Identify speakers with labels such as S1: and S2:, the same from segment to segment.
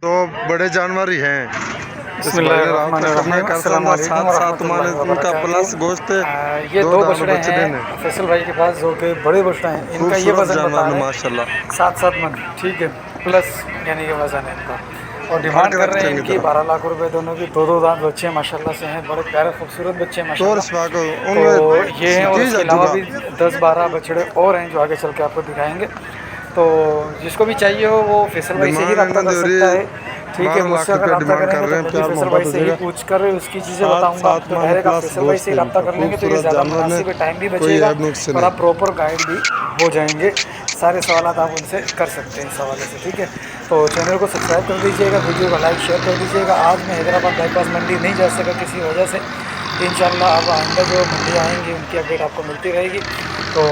S1: तो बड़े जानवर ही हैं। उनका प्लस गोश्त
S2: ये
S1: दो
S2: दो
S1: दांत
S2: बछड़े
S1: बछड़े ने
S2: हैं फैसल भाई के पास जो कि बड़े बछड़े हैं। इनका ये
S1: खूबसूरत
S2: वजन
S1: जानवर
S2: बता
S1: ने
S2: रहे हैं
S1: माशाल्लाह
S2: 7-7 मन, ठीक है, प्लस यानी कि वजन है इनका। और डिमांड
S1: फड़क
S2: कर
S1: रख
S2: रहे हैं
S1: चंगी
S2: इनकी
S1: तरह
S2: 12 लाख रुपए। दोनों की दो दांत बच्चे माशाल्लाह से हैं, बड़े प्यारे खूबसूरत बच्चे हैं
S1: तो
S2: माशाल्लाह।
S1: को
S2: तो
S1: उनमें
S2: ये हैं और
S1: की
S2: इसके
S1: जा
S2: अलावा
S1: चुका
S2: भी 10-12 बछड़े और हैं जो आगे चल के आपको दिखाएंगे। तो जिसको भी चाहिए हो वो फैसल भाई से ही
S1: डिमांड
S2: रब्ता
S1: इन्होंने
S2: कर
S1: दे रही
S2: सकता है, ठीक है।
S1: 12
S2: मुझसे
S1: लाख
S2: अगर
S1: रुपया
S2: रब्ता
S1: डिमांड कर
S2: करेंगे तो
S1: रहे हैं।
S2: मैं भी
S1: प्यार
S2: फैसल भाई
S1: मोहब्बत हो
S2: से ही
S1: जाएगा।
S2: पूछ कर उसकी चीज़ें बताऊंगा
S1: 7-7
S2: आपको।
S1: मन
S2: डायरेक्ट आप
S1: प्लस
S2: फैसल भाई
S1: गोश्त
S2: से
S1: है
S2: ही रब्ता
S1: इनका।
S2: कर लेंगे तो ये
S1: खूबसूरत
S2: ज़्यादा
S1: जानवर ने,
S2: मुनासिब है, टाइम भी
S1: कोई
S2: बचेगा
S1: ऐब नुक्स
S2: और
S1: नहीं।
S2: आप प्रॉपर गाइड भी हो जाएंगे। सारे सवालात आप उनसे कर सकते हैं इस हवाले से, ठीक है। तो चैनल को सब्सक्राइब कर दीजिएगा, वीडियो को लाइक शेयर कर दीजिएगा। आज मैं हैदराबाद बाईपास मंडी नहीं जा सका किसी वजह से। इंशाल्लाह अब आइंदा जो मंडी आएंगी उनकी अपडेट आपको मिलती रहेगी। तो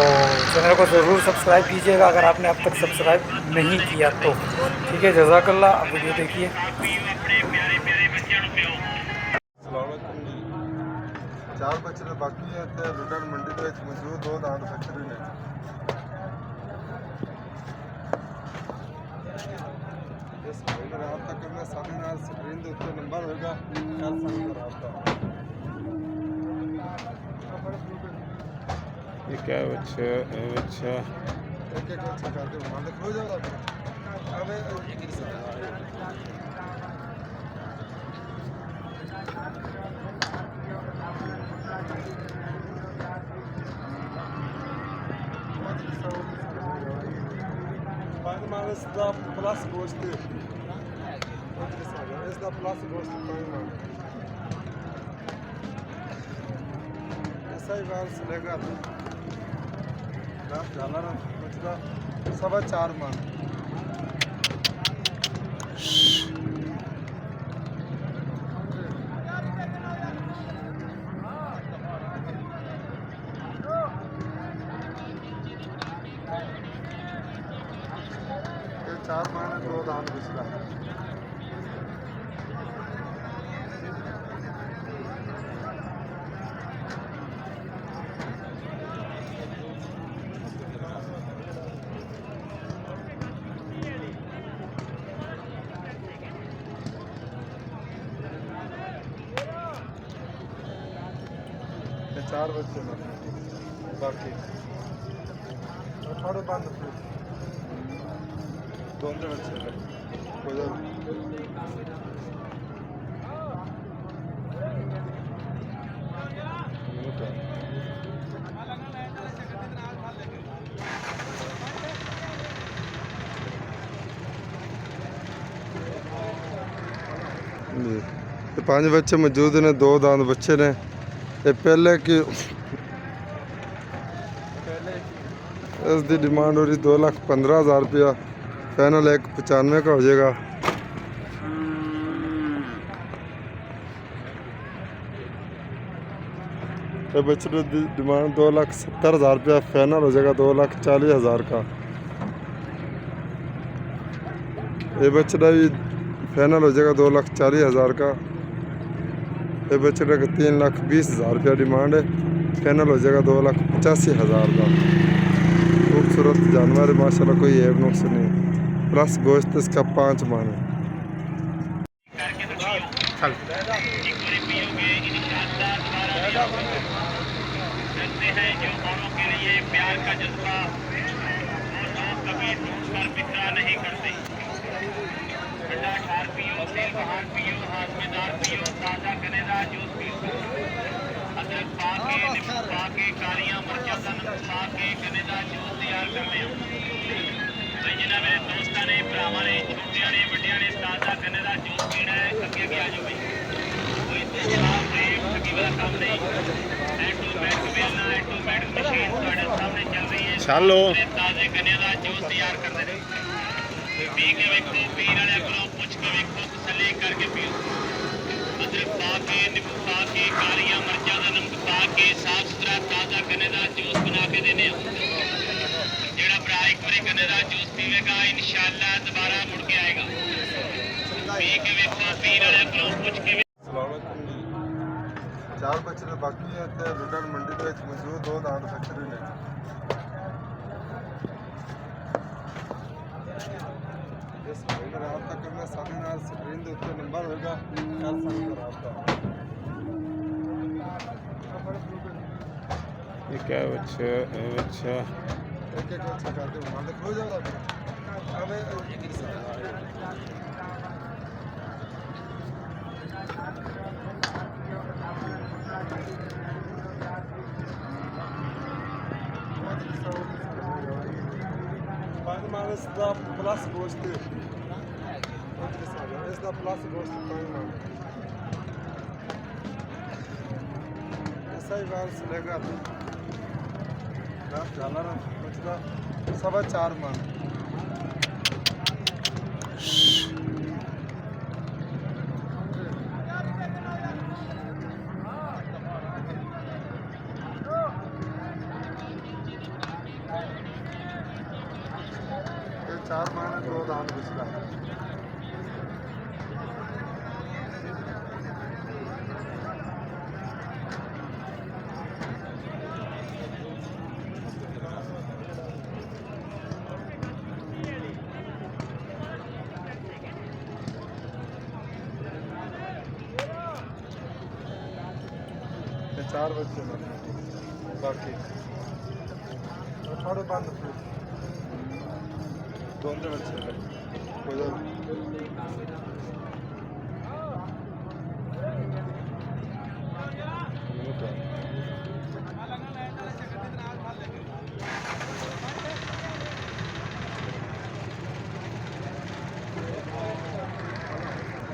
S2: चैनल को ज़रूर सब्सक्राइब कीजिएगा अगर आपने अब तक सब्सक्राइब नहीं किया तो, ठीक है। जज़ाकल्लाह। अब वीडियो देखिए।
S1: चार बछड़े बाकी हैं ते लुडन मंडी के मौजूद दो दांत बछड़े ने। इस भाई ने रब्ता करना साढ़े नाल स्क्रीन के उत्ते नंबर होगा, कर सकते रब्ता।
S3: ये क्या है बच्चा? अच्छा
S1: एक एक बच्चा करके मान खो जाएगा। अबे इसका प्लस गोश्त इसका प्लस गोश्त ऐसा ही बार चलेगा। झालर बचगा 4.25 मन। ये 4 मन है, 2 दांत बचगा। ये 4 बच्चे में बाकी थोड़े बंद दोनों बच्चे हैं। ये 5 बच्चे मौजूद ने, 2 दांत बच्चे ने। ये पहले की इसकी डिमांड हो रही 2,15,000 रुपया। फाइनल 1,95 का हो जाएगा। ये बच्चे की डिमांड 2,70,000 रुपया। फाइनल हो जाएगा 2,40,000 का। ये बच्चा भी फाइनल हो जाएगा 2,40,000 का। ये बच्चे का 3,20,000 रुपया डिमांड है। फाइनल हो जाएगा 2,85,000 का। खूबसूरत जानवर है माशाल्लाह, कोई ऐब नुक्स नहीं। प्लस गोश्त इसका 5 मन है।
S4: रखते हैं जो औरों के लिए प्यार का जज्बा और कभी टूटकर बिखरा नहीं करते। ठंडा ठार पियो, तेल बहार पियो, हाथ में दार पियो, ताजा कनेदा जूस पियो। अदरक पा के, नींबू पा के, कालियां मिर्चां का नमक पा के कनेदा जूस तैयार करते हैं। तो जिन्हें मेरे दोस्तों ने, भरावां ने, छोटियां ने, वड्डियां ने ताजा कनेदा जूस पीना है, अगे अगे आ जाओ भाई। कोई शराब रेप ठगी वाला काम नहीं।
S3: चलो
S4: ताजे गन्ने का जूस तैयार करते हैं। पी के वेखो, पीने वाले को पुछ के वेखो, तसल्ली करके पियो। अदरक पा के, नींबू पा के, कालियां मिर्चां का नमक पा के साफ सुथरा ताजा गन्ने का जूस बना के देने। जेड़ा भरा एक बारी गन्ने का जूस पीवेगा इंशाअल्लाह दोबारा मुड़ के आएगा। पी के वेखो, पीने वाले को पुछ के
S1: 4 बच्चे बाकी हैं ते लुडन मंडी के मौजूद 2 दांत बछड़े ने। इस भाई ने रब्ता करना साढ़े नाल होगा कर सकते आपका
S3: ये क्या है बच्चा? ये बच्चा
S1: एक एक अच्छा करके मालिक हो जाएगा अबे da plus gosto. Esse da plus gosto também, mano. Essa aí vai se legal. Já lá na quantidade. Só vai 4 mano. चार महीने 2 दान पिछला ये 4 बच्चे बाकी थोड़े बंद दोनों बच्चे उधर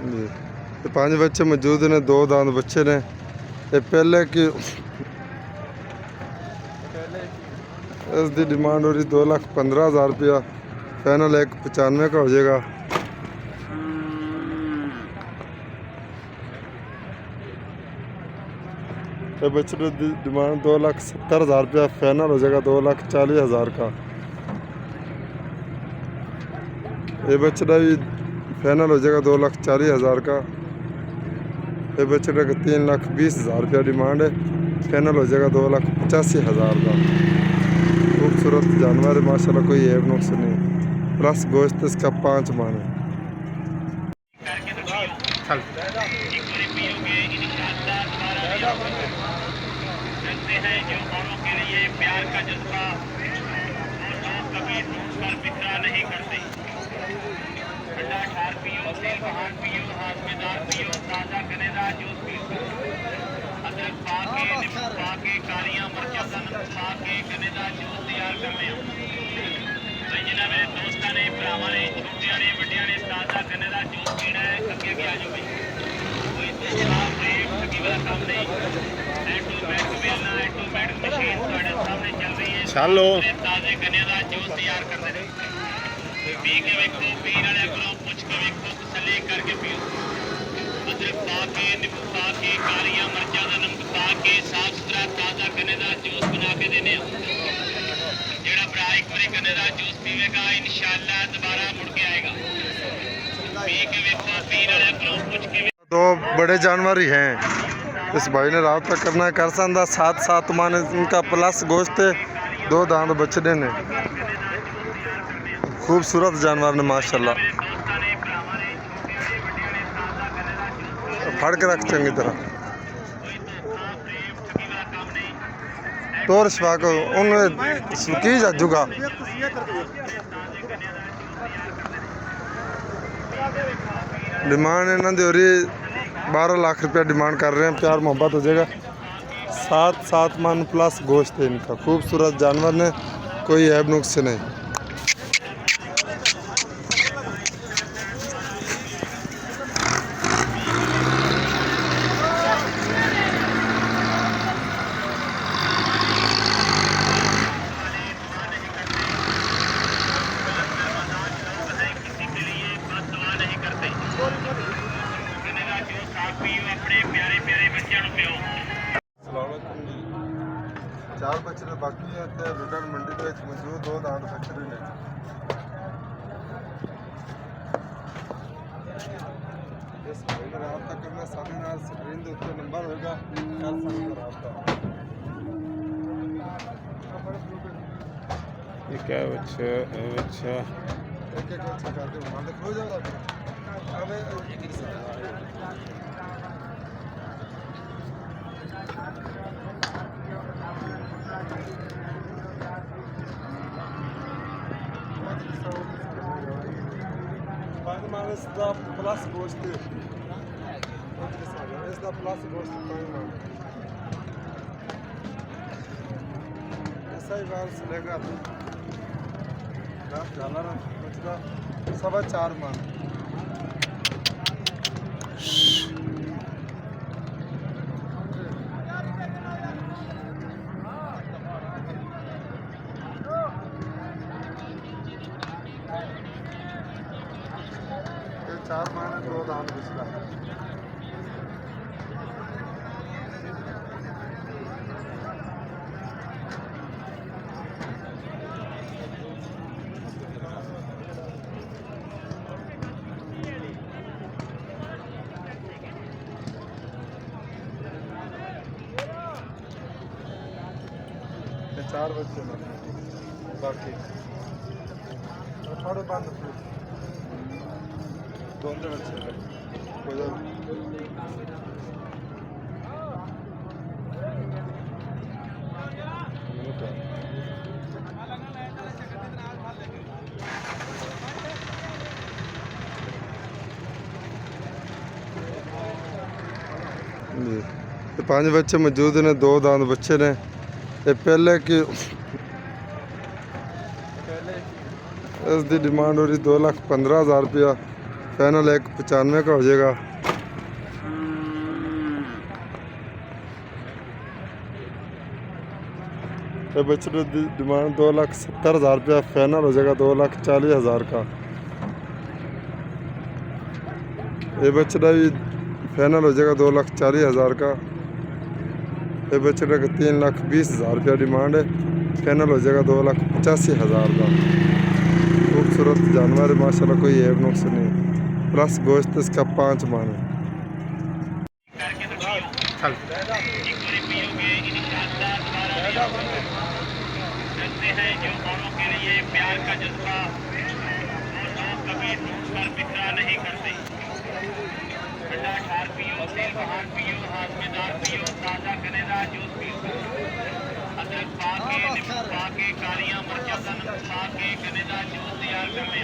S1: जी ये 5 बच्चे मौजूद ने 2 दांत बच्चे ने ये पहले की इसकी डिमांड हो रही 2,15,000 रुपया फाइनल 1,95 का हो जाएगा। ये बच्चे की डिमांड 2,70,000 रुपया फाइनल हो जाएगा 2,40,000 का। ये बच्चे का भी फाइनल हो जाएगा 2,40,000 का। ये बच्चे का 3,20,000 रुपया डिमांड है फाइनल हो जाएगा 2,85,000 का। खूबसूरत जानवर है माशाल्लाह, कोई ऐब नुक्स नहीं। प्लस गोश्त इसका 5 मन है।
S4: रखते हैं जो औरों के लिए प्यार का जज्बा, वो लोग कभी टूट कर बिखरा नहीं करते। ठंडा ठार पियो, तेल बहार पियो, हाजमेदार पियो, ताज़ा कनेदा जूस पियो। अदरक पा के, नींबू पा के, कालियां मिर्चां का नमक पा के कनेदा जूस तैयार करने हो। जिन्हें मेरे दोस्तों ने, भरावां ने, छोटियां ने, वड्डियां ने ताज़ा कनेदा जूस पीना है, अगे भी आ जाओ भाई। कोई दूसरा प्रेम ठगी वाला काम नहीं। ऑटोमेटिक मिलना, ऑटोमेटिक मशीन ਤੁਹਾਡੇ ਸਾਹਮਣੇ ਚੱਲ ਰਹੀ ਹੈ।
S3: चलो
S4: ताज़े कनेदा जूस तैयार करते हैं। पी के वेखो, पीने वाले को पुछ के वेखो, तसल्ली करके पियो। अदरक पा के, नींबू पा के, कालियां मिर्चां का नमक पा के साफ सुथरा ताज़ा कनेदा जूस बना के देने जेड़ा भरा एक बारी कनेदा जूस पीवेगा इंशाअल्लाह दोबारा मुड़ के आएगा। पी के वेखो, पीने वाले को पुछ के
S1: 2 बड़े जानवर ही हैं। इस भाई ने रब्ता करना है कर सकता 7 मान इनका प्लस गोश्त 2 दांत बछड़े ने। खूबसूरत जानवर ने माशाल्लाह। फड़ के रख चंगी तरह तोर शवा को उन्हें की जाजूगा। डिमांड इन्हों की हो रही 12 लाख रुपया डिमांड कर रहे हैं। प्यार मोहब्बत हो जाएगा। 7 मन प्लस गोश्त है इनका। खूबसूरत जानवर ने, कोई ऐब नुक्स नहीं। चार बछड़े बाकी है रिटर्न मंडी के मौजूद 2 दांत बछड़े ने। इस भाई ने रब्ता करना साढ़े नाल स्क्रीन के उत्ते नंबर होगा कर सकते रब्ता।
S3: ये क्या है बच्चा? ये बच्चा
S1: एक एक अच्छा करके मालिक हो जाएगा अबे इसका प्लस गोश्त इसका प्लस गोश्त ऐसा ही बाल सिलेगा झाला ना बचगा 4.25 मन ये 4 मन 2 दान बचगा ये 4 बच्चे ना बाकी थोड़े बंद दोनों बच्चे जी ये 5 बच्चे मौजूद ने 2 दांत बच्चे ने ये पहले की इसकी डिमांड हो रही 2,15,000 रुपया फाइनल 1,95 का हो जाएगा। ये बच्चे की डिमांड 2,70,000 रुपया फाइनल हो जाएगा 2,40,000 का। ये बच्चे का भी फाइनल हो जाएगा 2,40,000 का। ये बच्चे का 3,20,000 रुपया डिमांड है फाइनल हो जाएगा 2,85,000 का। खूबसूरत जानवर है माशाल्लाह, कोई ऐब नुक्स नहीं। प्लस गोश्त इसका 5 मन है।
S4: रखते हैं जो औरों के लिए प्यार का जज्बा, वो लोग कभी टूट कर बिखरा नहीं करते। ठंडा ठार पियो, तेल बहार पियो, हाजमेदार पियो, ताज़ा कनेदा जूस पियो। अदरक पा के, नींबू पा के, कालियां मिर्चा का नमक पा के कनेदा जूस तैयार करने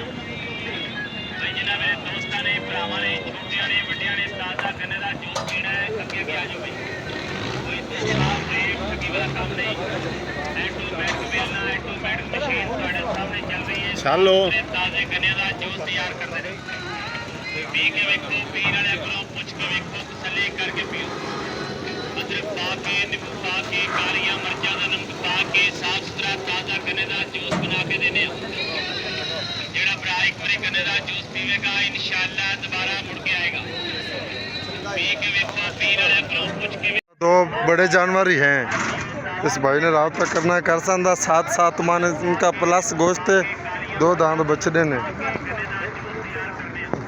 S4: तो जिन्हें मेरे दोस्तों ने भरावां ने छोटिया ने वड्डिया ने ताज़ा कनेदा जूस पीना है अगे अगे आ जाओ भाई। कोई शराब रेप ठगी वाला काम नहीं। ऑटोमेटिक वेलना ऑटोमेटिक मशीन ਤੁਹਾਡੇ ਸਾਹਮਣੇ ਚੱਲ ਰਹੀ है।
S3: चलो
S4: ताज़े कनेदा जूस तैयार करते हैं। पी के वेखो, पीने वाले को पुछ के वेखो, तसल्ली करके पियो। अदरक पा के, नींबू पा के, कालियां मिर्चा का नमक पा के साफ सुथरा ताज़ा गन्ने का जूस बना के देने। जेड़ा भरा एक बारी गन्ने का जूस पीवेगा इंशाअल्लाह दोबारा मुड़ के आएगा। पी के वेखो, पीने वाले को पुछ के
S1: 2 बड़े जानवर ही हैं। इस भाई ने रात तक करना है कर सकता 7 मन इनका प्लस गोश्त है। 2 दांत बछड़े ने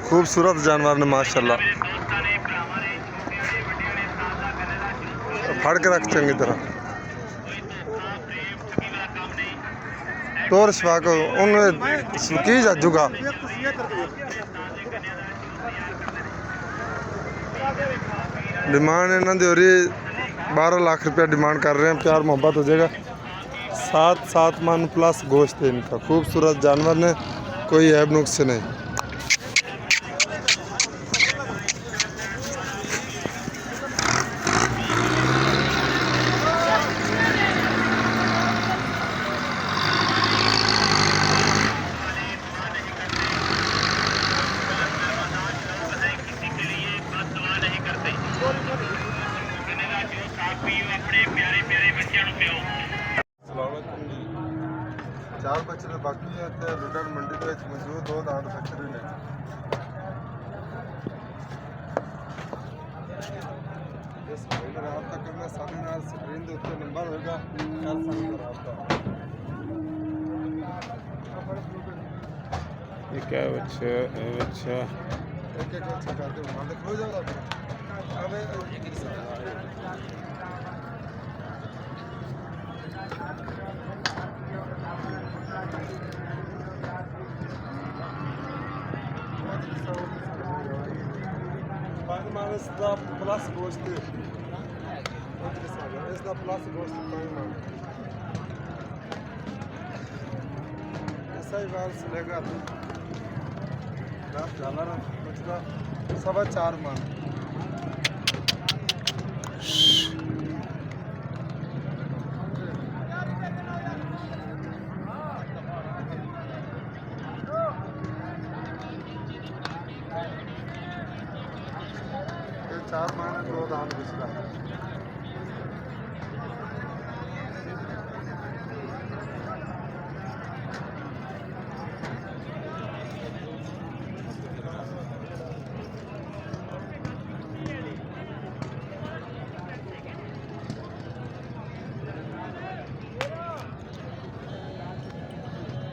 S1: खूबसूरत जानवर ने माशाल्लाह। फड़ के रख चंगी तरह तोर शफा को उन्हें की जाजूगा। डिमांड इन्हों की हो रही 12 लाख रुपया डिमांड कर रहे हैं। प्यार मोहब्बत हो जाएगा। 7 मन प्लस गोश्त है इनका। खूबसूरत जानवर ने कोई ऐब नुक्स नहीं।
S4: अपने प्यारे प्यारे बच्चों को पियो।
S1: 4 बच्चे बाकी है लुडन मंडी के मौजूद 2 दांत बछड़े ने। इस भाई ने राबता करना साढ़े नाल स्क्रीन के उत्ते नंबर होगा कर सकते राबता।
S3: ये क्या बच्चा बच्चा
S1: एक बच्चे करके मालिक हो जाएगा। अब इसका प्लस गोश्त इसका प्लस गोश्त ऐसा ही बाल सिलेगा सवा 4 मन। ये 4 मन 2 दान पिछला।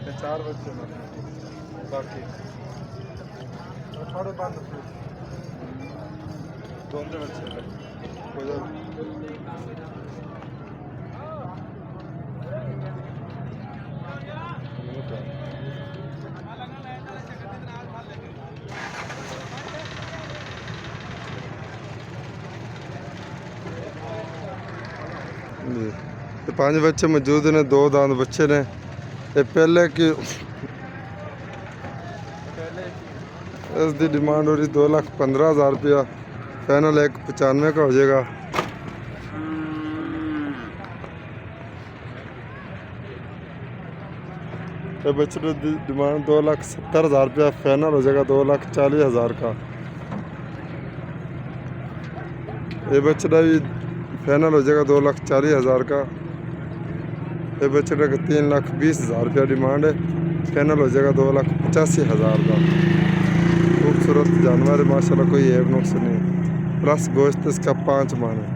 S1: ये 4 बच्चे बाकी थोड़े बंद दोनों बच्चे ये 5 बच्चे मौजूद ने, 2 दांत बच्चे ने। ये पहले की इसकी डिमांड हो रही 2,15,000 रुपया, फाइनल 1,95 का हो जाएगा। ये बच्चे की डिमांड 2,70,000 रुपया, फाइनल हो जाएगा 2,40,000 का। ये बच्चे का भी फाइनल हो जाएगा 2,40,000 का। ये बच्चे का 3,20,000 रुपया डिमांड है, फाइनल हो जाएगा 2,85,000 का। खूबसूरत जानवर है माशाल्लाह, कोई ऐब नुक्स नहीं। प्लस गोश्त इसका 5 मन है।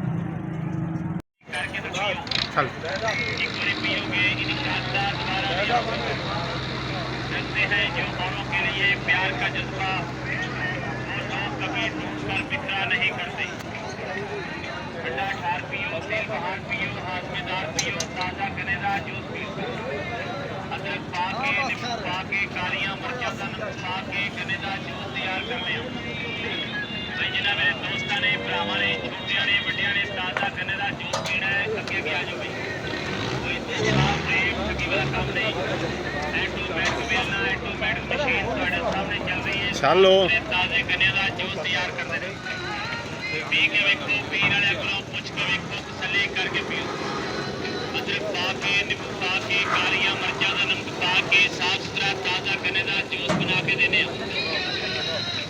S4: रखते हैं जो औरों के लिए प्यार का जज्बा, वो लोग कभी टूटकर बिखरा नहीं करते। ठंडा ठार पियो, तेल बहार पियो, हाथ में दार पियो, ताजा कनेदा जूस पियो। अदरक पा के, नींबू पा के, कालियां मिर्चां का नमक पा के कनेदा जूस तैयार करने आ। तो जिन्हें मेरे दोस्तों ने, भरावां ने, छोटियां ने, वड्डियां ने ताजा कनेदा जूस पीना है, अगे अगे आ जाओ भाई। कोई दूसरा प्रेम ठगी वाला काम नहीं। ऑटोमेटिक बेलना, ऑटोमेटिक मशीन ਤੁਹਾਡੇ ਸਾਹਮਣੇ ਚੱਲ ਰਹੀ है।
S3: चलो
S4: ताजे कनेदा जूस तैयार करते रहे। पी के वेखो, पीण वाले को पुछ के वेखो, तसल्ली करके पियो। अदरक पा के, नींबू पा के, कालियां मिर्चां का नमक पा के साफ सुथरा ताजा गन्ने का जूस बना के देने।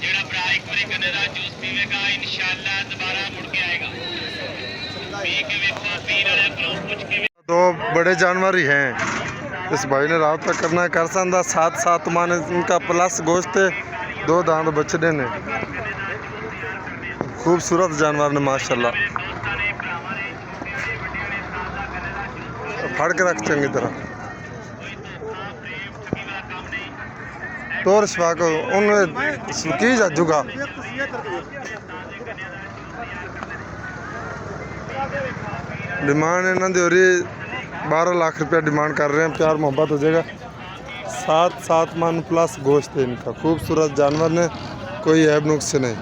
S4: जेड़ा भरा एक बारी गन्ने का जूस पीवेगा इंशाअल्लाह दोबारा मुड़ के आएगा। पी के वेखो, पीण वाले को पुछ के
S1: 2 बड़े जानवर ही हैं। इस भाई ने रब्ता करना है, कर सकता। 7 मन इनका प्लस गोश्त है, 2 दांत बछड़े ने। खूबसूरत जानवर ने माशाल्लाह। फड़ के रख चंगी तरह तोर शफा को उन्हें की जाजूगा। डिमांड इन्हों की हो रही 12 लाख रुपया डिमांड कर रहे हैं। प्यार मोहब्बत हो जाएगा। 7 मन प्लस गोश्त है इनका। खूबसूरत जानवर ने, कोई ऐब नुक्स नहीं।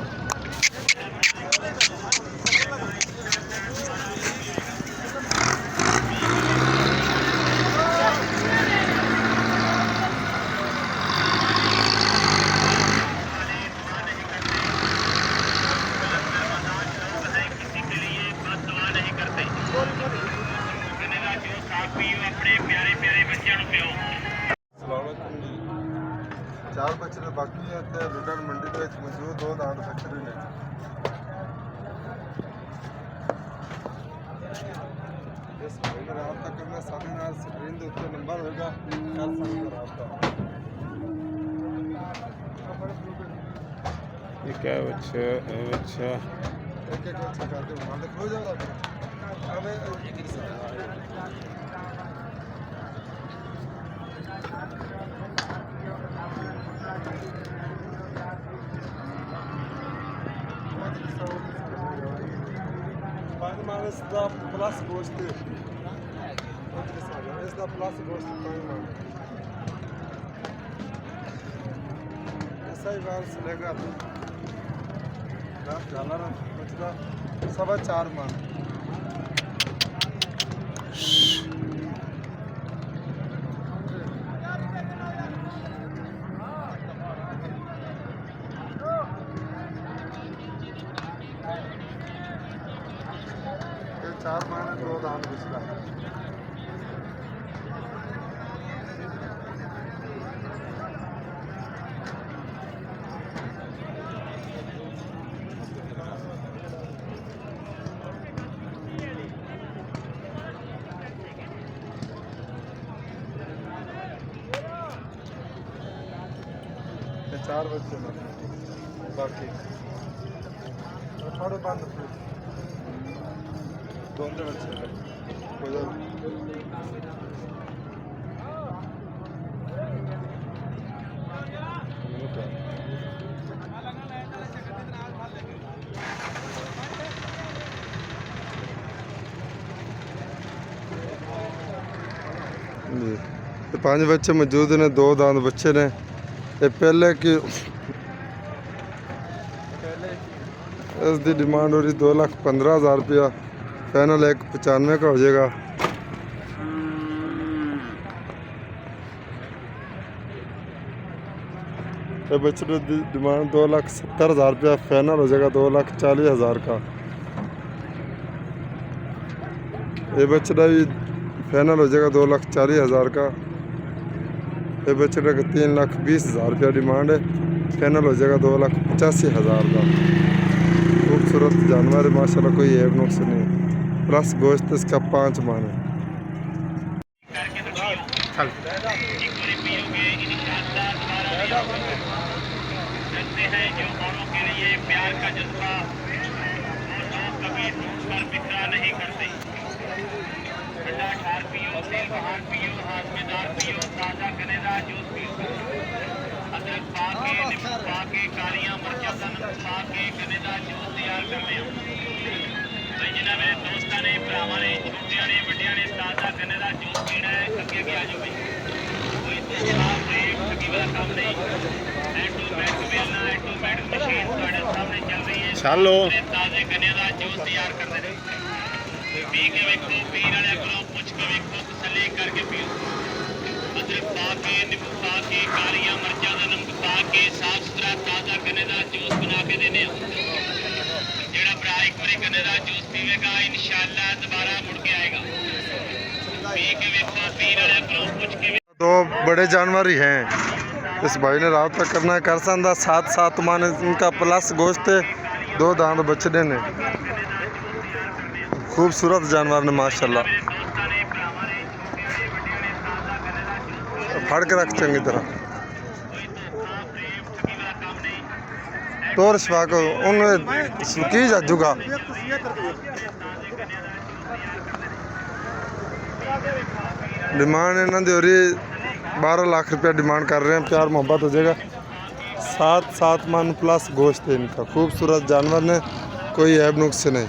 S4: अपने प्यारे प्यारे बच्चों को पियो।
S1: 4 बच्चे बाकी हैं ते रुडन मंडी के मौजूद 2 दांत बच्चे ने। इस भाई ने रब्ता करना सामने नाल स्क्रीन के उत्ते नंबर होगा, कर सकते रब्ता।
S3: ये क्या बच्चा, ये बच्चा
S1: एक बच्चा करके वहां तक हो जाएगा। अबे इसका प्लस गोश्त इसका प्लस गोश्त ऐसा ही बार चलेगा। सवा 4 मन। 4 माने 2 दांत बछड़ा। ये 4 बच्चे ने बाकी थोड़े बंद थे दोनों बच्चे ने उधर जी ये 5 बच्चे मौजूद ने 2 दांत बच्चे ने ये पहले की इसकी डिमांड हो रही 2,15,000 रुपया फाइनल 1,95 का हो जाएगा। ये बच्चे की डिमांड 2,70,000 रुपया फाइनल हो जाएगा 2,40,000 का। ये बच्चे का भी फाइनल हो जाएगा 2,40,000 का। ये बच्चे का 3,20,000 रुपया डिमांड है फाइनल हो जाएगा 2,85,000 का। खूबसूरत जानवर है माशाल्लाह, कोई ऐब नुक्स नहीं, प्लस गोश्त इसका 5 मन है।
S4: रखते हैं जो औरों के लिए प्यार का जज्बा, वो लोग कभी टूट कर बिखरा नहीं करते। ठंडा ठार पियो, तेल बहार पियो, हाजमेदार पियो, ताज़ा कनेदा जूस पियो। अदरक पा के, नींबू पा के, कालियां मिर्चां का नमक पा के कनेदा जूस तैयार करते हैं। तो जिन्हें मेरे दोस्तों ने, भरावां ने, छोटियां ने, वड्डियां ने ताज़ा कनेदा जूस पीना है, अगे आ जाओ भाई। कोई साफ रेट ठगी वाला काम नहीं। ऑटोमेटिक मशीन ਤੁਹਾਡੇ ਸਾਹਮਣੇ ਚੱਲ ਰਹੀ ਹੈ।
S3: चलो
S4: ਤਾਜ਼ੇ ਗੰਨੇ ਦਾ ਜੂਸ ਤਿਆਰ ਕਰਦੇ ਨੇ। ਪੀ ਕੇ ਵੇਖੋ, ਪੀਣ ਵਾਲਿਆਂ ਕੋਲੋਂ ਪੁੱਛ ਕੇ ਵੇਖੋ, ਤਸੱਲੀ ਕਰਕੇ ਪੀਓ। ਅਦਰਕ ਪਾ ਕੇ, ਨਿੰਬੂ ਪਾ ਕੇ, ਕਾਲੀਆਂ ਮਿਰਚਾਂ ਦਾ ਨਮਕ ਪਾ ਕੇ ਸਾਫ਼ ਸੁਥਰਾ ਤਾਜ਼ਾ ਗੰਨੇ ਦਾ ਜੂਸ ਬਣਾ ਕੇ ਦਿੰਦੇ ਹਾਂ। ਜਿਹੜਾ ਭਰਾ ਇੱਕ ਵਾਰੀ ਗੰਨੇ ਦਾ ਜੂਸ ਪੀਵੇਗਾ ਇਨਸ਼ਾਅੱਲਾ ਦੁਬਾਰਾ ਮੁੜ ਕੇ ਆਏਗਾ। ਪੀ ਕੇ ਵੇਖੋ, ਪੀਣ ਵਾਲਿਆਂ ਕੋਲੋਂ ਪੁੱਛ ਕੇ
S1: 2 बड़े जानवर ही हैं। इस भाई ने रब्ता करना है कर सकता 7 मान इनका प्लस गोश्त है 2 दांत बछड़े ने। खूबसूरत जानवर ने माशाल्लाह। फड़ के रख चंगी तरह तोर शफा को उन्हें की जाजूगा। डिमांड इन्हों की हो रही 12 लाख रुपया डिमांड कर रहे हैं। प्यार मोहब्बत हो जाएगा। 7 मन प्लस गोश्त है इनका। खूबसूरत जानवर ने, कोई ऐब नुक्स नहीं।